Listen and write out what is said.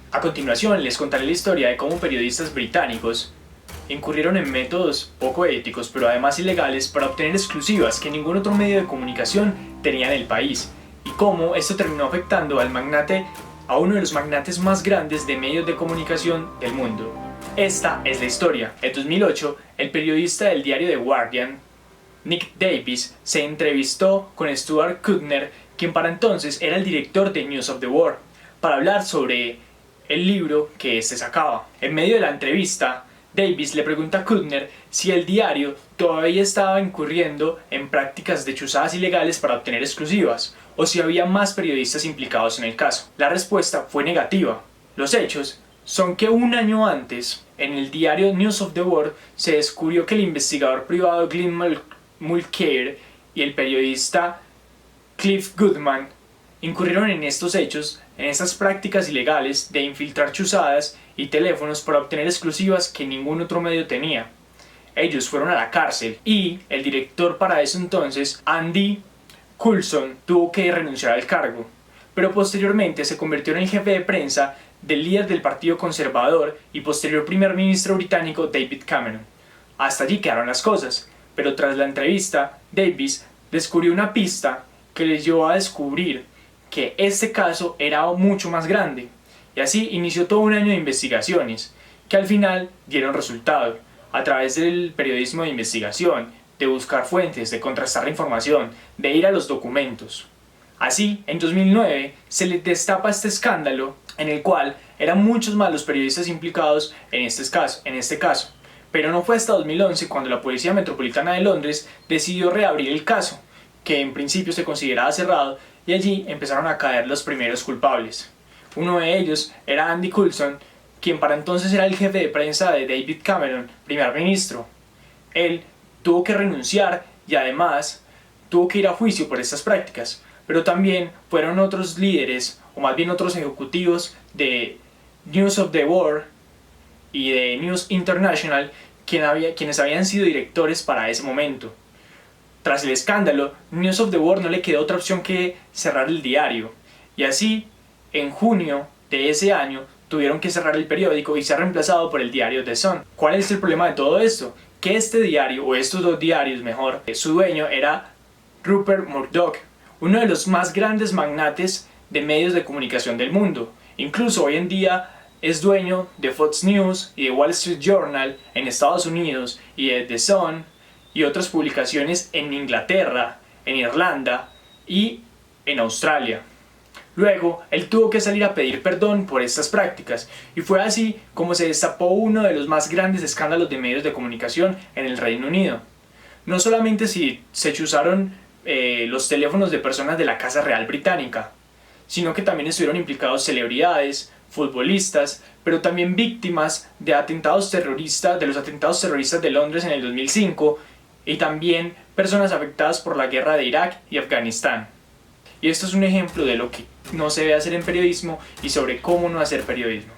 A continuación les contaré la historia de cómo periodistas británicos incurrieron en métodos poco éticos pero además ilegales para obtener exclusivas que ningún otro medio de comunicación tenía en el país, y cómo esto terminó afectando a uno de los magnates más grandes de medios de comunicación del mundo. Esta es la historia. En 2008, el periodista del diario The Guardian, Nick Davis, se entrevistó con Stuart Kuttner, quien para entonces era el director de News of the World, para hablar sobre el libro que este sacaba. En medio de la entrevista, Davis le pregunta a Kuttner si el diario todavía estaba incurriendo en prácticas de chuzadas ilegales para obtener exclusivas, o si había más periodistas implicados en el caso. La respuesta fue negativa. Los hechos son que un año antes, en el diario News of the World, se descubrió que el investigador privado Glyn Mulcair y el periodista Cliff Goodman incurrieron en estos hechos, en estas prácticas ilegales de infiltrar chuzadas y teléfonos para obtener exclusivas que ningún otro medio tenía. Ellos fueron a la cárcel y el director para eso entonces, Andy Coulson, tuvo que renunciar al cargo, pero posteriormente se convirtió en el jefe de prensa del líder del Partido Conservador y posterior primer ministro británico David Cameron. Hasta allí quedaron las cosas, pero tras la entrevista, Davis descubrió una pista que les llevó a descubrir que este caso era mucho más grande, y así inició todo un año de investigaciones, que al final dieron resultado, a través del periodismo de investigación, de buscar fuentes, de contrastar la información, de ir a los documentos. Así, en 2009 se le destapa este escándalo, en el cual eran muchos más los periodistas implicados en este caso. Pero no fue hasta 2011 cuando la Policía Metropolitana de Londres decidió reabrir el caso, que en principio se consideraba cerrado, y allí empezaron a caer los primeros culpables. Uno de ellos era Andy Coulson, quien para entonces era el jefe de prensa de David Cameron, primer ministro. Él tuvo que renunciar y además tuvo que ir a juicio por estas prácticas, pero también fueron otros líderes, o más bien otros ejecutivos de News of the World y de News International, quienes habían sido directores para ese momento. Tras el escándalo, News of the World no le quedó otra opción que cerrar el diario, y así, en junio de ese año, tuvieron que cerrar el periódico y ser reemplazado por el diario The Sun. ¿Cuál es el problema de todo esto? Que este diario, o estos dos diarios mejor, su dueño era Rupert Murdoch, uno de los más grandes magnates de medios de comunicación del mundo. Incluso hoy en día es dueño de Fox News y de Wall Street Journal en Estados Unidos y de The Sun y otras publicaciones en Inglaterra, en Irlanda y en Australia. Luego, él tuvo que salir a pedir perdón por estas prácticas, y fue así como se destapó uno de los más grandes escándalos de medios de comunicación en el Reino Unido. No solamente se chuzaron los teléfonos de personas de la Casa Real Británica, sino que también estuvieron implicados celebridades, futbolistas, pero también víctimas de los atentados terroristas de Londres en el 2005, y también personas afectadas por la guerra de Irak y Afganistán. Y esto es un ejemplo de lo que no se debe hacer en periodismo y sobre cómo no hacer periodismo.